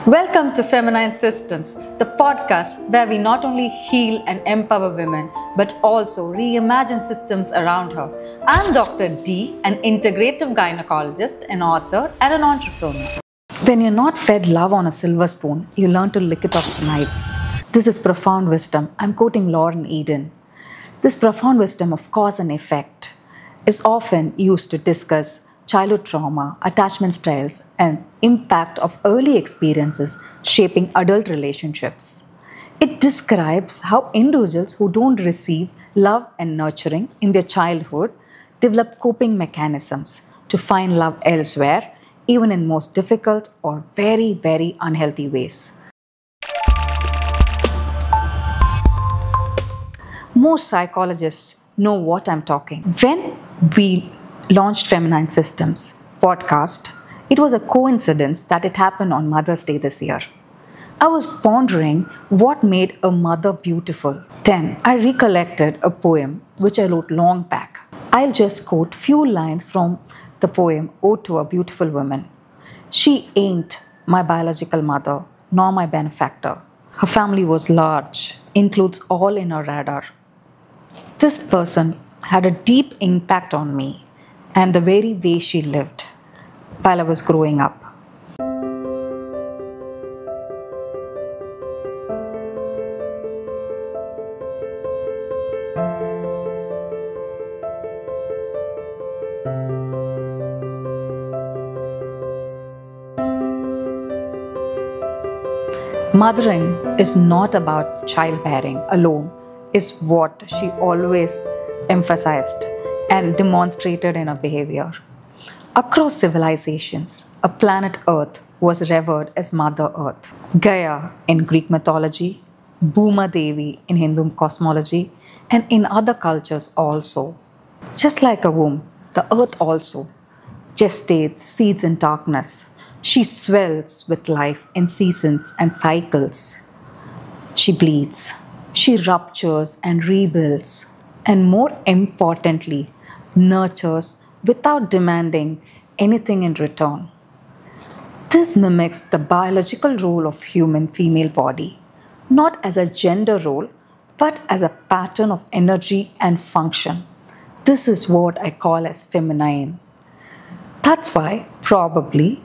Welcome to Feminine Systems, the podcast where we not only heal and empower women, but also reimagine systems around her. I'm Dr. D, an integrative gynecologist, an author, and an entrepreneur. When you're not fed love on a silver spoon, you learn to lick it off knives. This is profound wisdom. I'm quoting Lauren Eden. This profound wisdom of cause and effect is often used to discuss childhood trauma, attachment styles, and impact of early experiences shaping adult relationships. It describes how individuals who don't receive love and nurturing in their childhood develop coping mechanisms to find love elsewhere, even in most difficult or very, very unhealthy ways. Most psychologists know what I'm talking. When we launched Feminine Systems podcast, it was a coincidence that it happened on Mother's Day this year. I was pondering what made a mother beautiful. Then I recollected a poem which I wrote long back. I'll just quote few lines from the poem Ode to a Beautiful Woman. She ain't my biological mother, nor my benefactor. Her family was large, includes all in her radar. This person had a deep impact on me and the very way she lived while I was growing up. Mothering is not about childbearing alone, is what she always emphasized and demonstrated in her behavior. Across civilizations, a planet Earth was revered as Mother Earth. Gaia in Greek mythology, Bhuma Devi in Hindu cosmology, and in other cultures also. Just like a womb, the Earth also gestates seeds in darkness. She swells with life in seasons and cycles. She bleeds, she ruptures and rebuilds, and more importantly, nurtures without demanding anything in return. This mimics the biological role of human female body, not as a gender role, but as a pattern of energy and function. This is what I call as feminine. That's why probably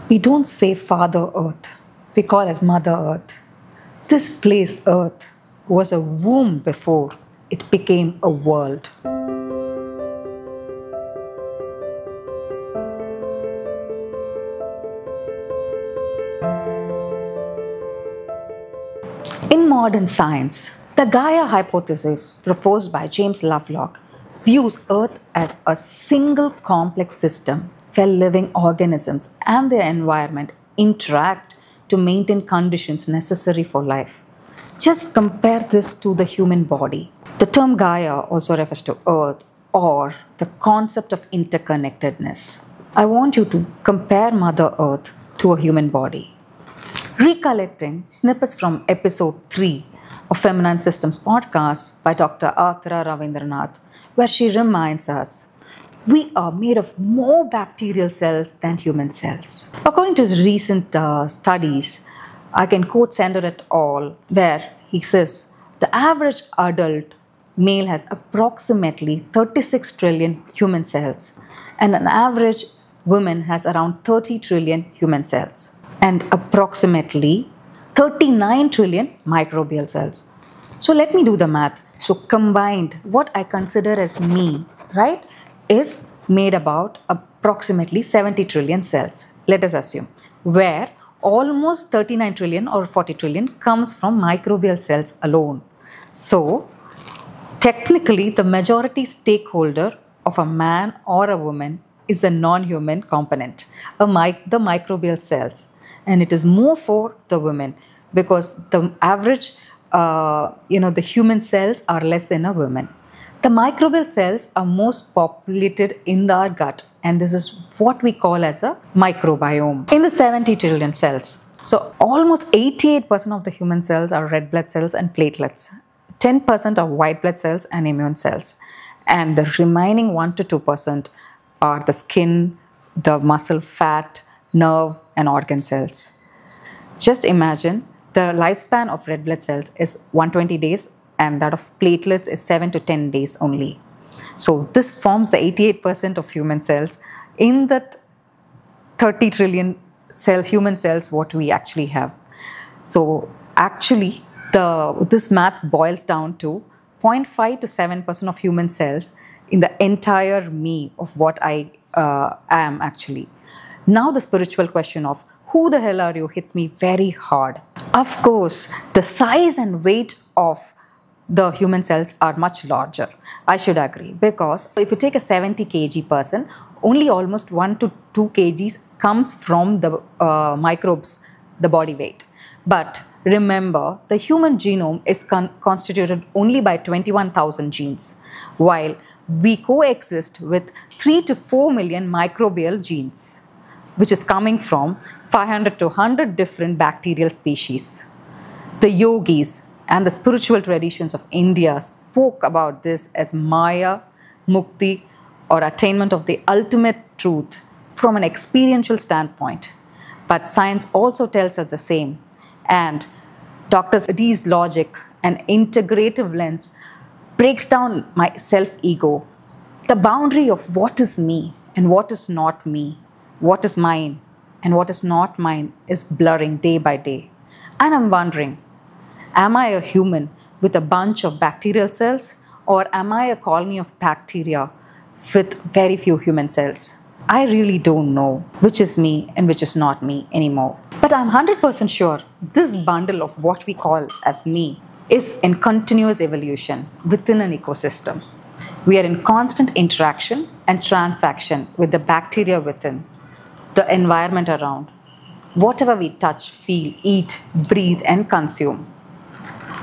we don't say Father Earth, we call as Mother Earth. This place Earth was a womb before it became a world. In modern science, the Gaia hypothesis proposed by James Lovelock views Earth as a single complex system where living organisms and their environment interact to maintain conditions necessary for life. Just compare this to the human body. The term Gaia also refers to Earth or the concept of interconnectedness. I want you to compare Mother Earth to a human body. Recollecting snippets from episode 3 of Feminine Systems podcast by Dr. Athra Ravindranath, where she reminds us we are made of more bacterial cells than human cells. According to recent studies, I can quote Sender et al., where he says the average adult male has approximately 36 trillion human cells, and an average woman has around 30 trillion human cells, and approximately 39 trillion microbial cells. So let me do the math. So combined, what I consider as me, right, is made about approximately 70 trillion cells, let us assume, where almost 39 trillion or 40 trillion comes from microbial cells alone. So technically, the majority stakeholder of a man or a woman is a non-human component, the microbial cells. And it is more for the women because the average, the human cells are less in a woman. The microbial cells are most populated in our gut, and this is what we call as a microbiome in the 70 trillion cells. So almost 88% of the human cells are red blood cells and platelets. 10% are white blood cells and immune cells. And the remaining 1 to 2% are the skin, the muscle, fat, nerve, and organ cells. Just imagine the lifespan of red blood cells is 120 days and that of platelets is 7 to 10 days only. So this forms the 88% of human cells in that 30 trillion human cells what we actually have. So actually this math boils down to 0.5 to 7% of human cells in the entire me of what I am actually. Now the spiritual question of who the hell are you hits me very hard. Of course, the size and weight of the human cells are much larger. I should agree, because if you take a 70 kg person, only almost 1 to 2 kgs comes from the microbes, the body weight. But remember, the human genome is constituted only by 21,000 genes, while we coexist with 3 to 4 million microbial genes, which is coming from 500 to 100 different bacterial species. The yogis and the spiritual traditions of India spoke about this as Maya, Mukti, or attainment of the ultimate truth from an experiential standpoint. But science also tells us the same. And Dr. D's logic and integrative lens breaks down my self-ego. The boundary of what is me and what is not me, what is mine and what is not mine is blurring day by day. And I'm wondering, am I a human with a bunch of bacterial cells, or am I a colony of bacteria with very few human cells? I really don't know which is me and which is not me anymore. But I'm 100% sure this bundle of what we call as me is in continuous evolution within an ecosystem. We are in constant interaction and transaction with the bacteria within, the environment around, whatever we touch, feel, eat, breathe, and consume.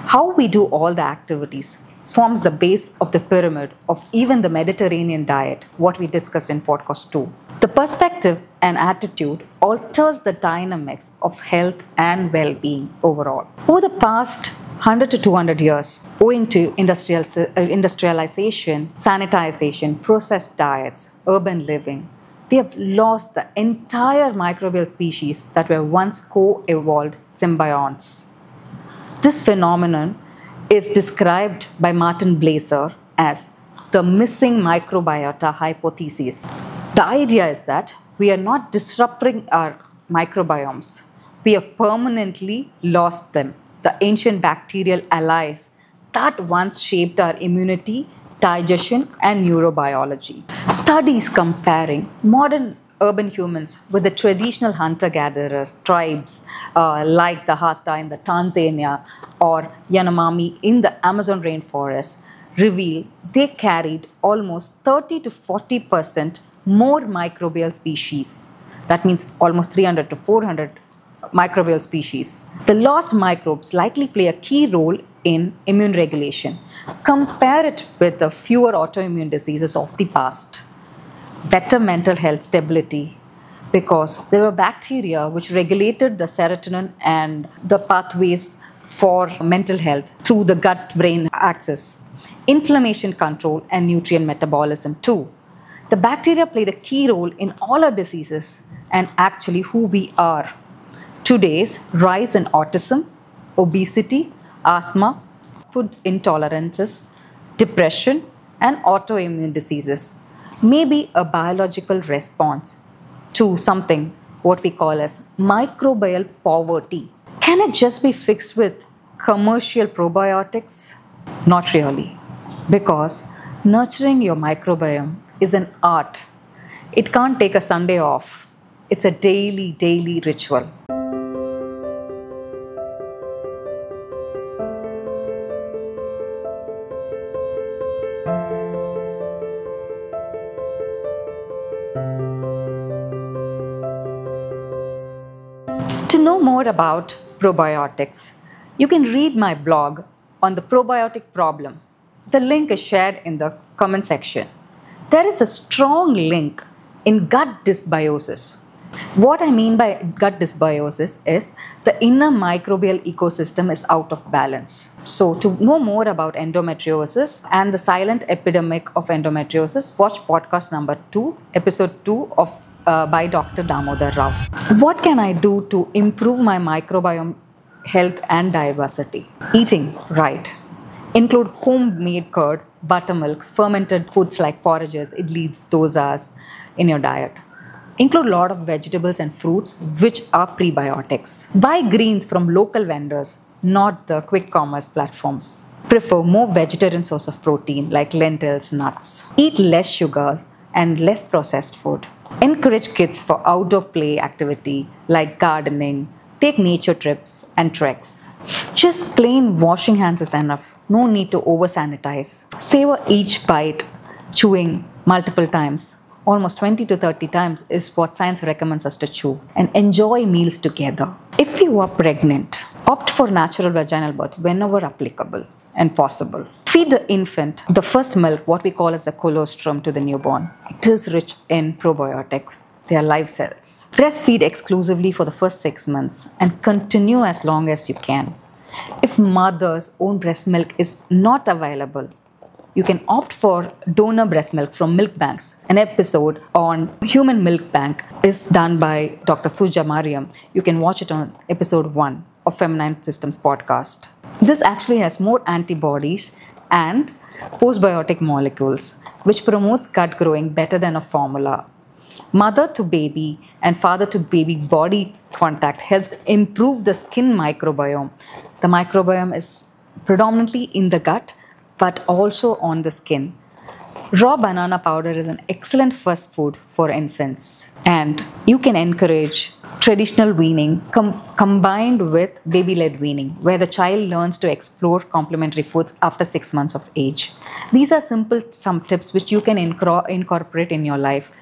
How we do all the activities forms the base of the pyramid of even the Mediterranean diet, what we discussed in podcast 2. The perspective and attitude alters the dynamics of health and well-being overall. Over the past 100 to 200 years, owing to industrialization, sanitization, processed diets, urban living, we have lost the entire microbial species that were once co-evolved symbionts. This phenomenon is described by Martin Blaser as the missing microbiota hypothesis. The idea is that we are not disrupting our microbiomes. We have permanently lost them, the ancient bacterial allies that once shaped our immunity, digestion, and neurobiology. Studies comparing modern urban humans with the traditional hunter-gatherers tribes like the Hasta in the Tanzania or Yanomami in the Amazon rainforest reveal they carried almost 30 to 40% more microbial species. That means almost 300 to 400 microbial species. The lost microbes likely play a key role in immune regulation. Compare it with the fewer autoimmune diseases of the past. Better mental health stability, because there were bacteria which regulated the serotonin and the pathways for mental health through the gut-brain axis. Inflammation control and nutrient metabolism too. The bacteria played a key role in all our diseases and actually who we are. Today's rise in autism, obesity, asthma, food intolerances, depression, and autoimmune diseases may be a biological response to something what we call as microbial poverty. Can it just be fixed with commercial probiotics? Not really, because nurturing your microbiome is an art. It can't take a Sunday off. It's a daily ritual. To know more about probiotics, you can read my blog on the probiotic problem. The link is shared in the comment section. There is a strong link in gut dysbiosis. What I mean by gut dysbiosis is the inner microbial ecosystem is out of balance. So to know more about endometriosis and the silent epidemic of endometriosis, watch podcast number 2, episode 2 of by Dr. Damodar Rao. What can I do to improve my microbiome health and diversity? Eating right. Include homemade curd, buttermilk, fermented foods like porridges, idlis, dosas in your diet. Include a lot of vegetables and fruits which are prebiotics. Buy greens from local vendors, not the quick commerce platforms. Prefer more vegetarian source of protein like lentils, nuts. Eat less sugar and less processed food. Encourage kids for outdoor play activity like gardening. Take nature trips and treks. Just plain washing hands is enough. No need to over sanitize. Savor each bite, chewing multiple times. Almost 20 to 30 times is what science recommends us to chew, and enjoy meals together. If you are pregnant, opt for natural vaginal birth whenever applicable and possible. Feed the infant the first milk, what we call as the colostrum, to the newborn. It is rich in probiotic. They are live cells. Breastfeed exclusively for the first 6 months and continue as long as you can. If mother's own breast milk is not available, you can opt for donor breast milk from milk banks. An episode on human milk bank is done by Dr. Suja Mariam. You can watch it on episode 1 of Feminine Systems podcast. This actually has more antibodies and postbiotic molecules, which promotes gut growing better than a formula. Mother to baby and father to baby body contact helps improve the skin microbiome. The microbiome is predominantly in the gut, but also on the skin. Raw banana powder is an excellent first food for infants, and you can encourage traditional weaning combined with baby-led weaning, where the child learns to explore complementary foods after 6 months of age. These are some tips which you can incorporate in your life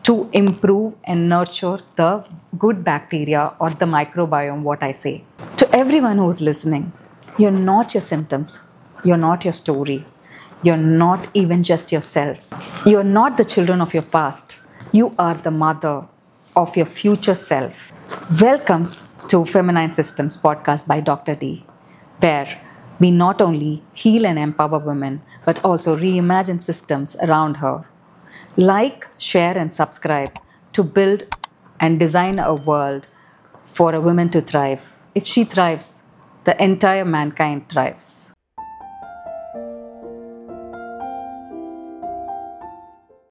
to improve and nurture the good bacteria or the microbiome, what I say. To everyone who's listening, you're not your symptoms. You're not your story. You're not even just your cells. You're not the children of your past. You are the mother of your future self. Welcome to Feminine Systems podcast by Dr. D, where we not only heal and empower women, but also reimagine systems around her. Like, share, and subscribe to build and design a world for a woman to thrive. If she thrives, the entire mankind thrives.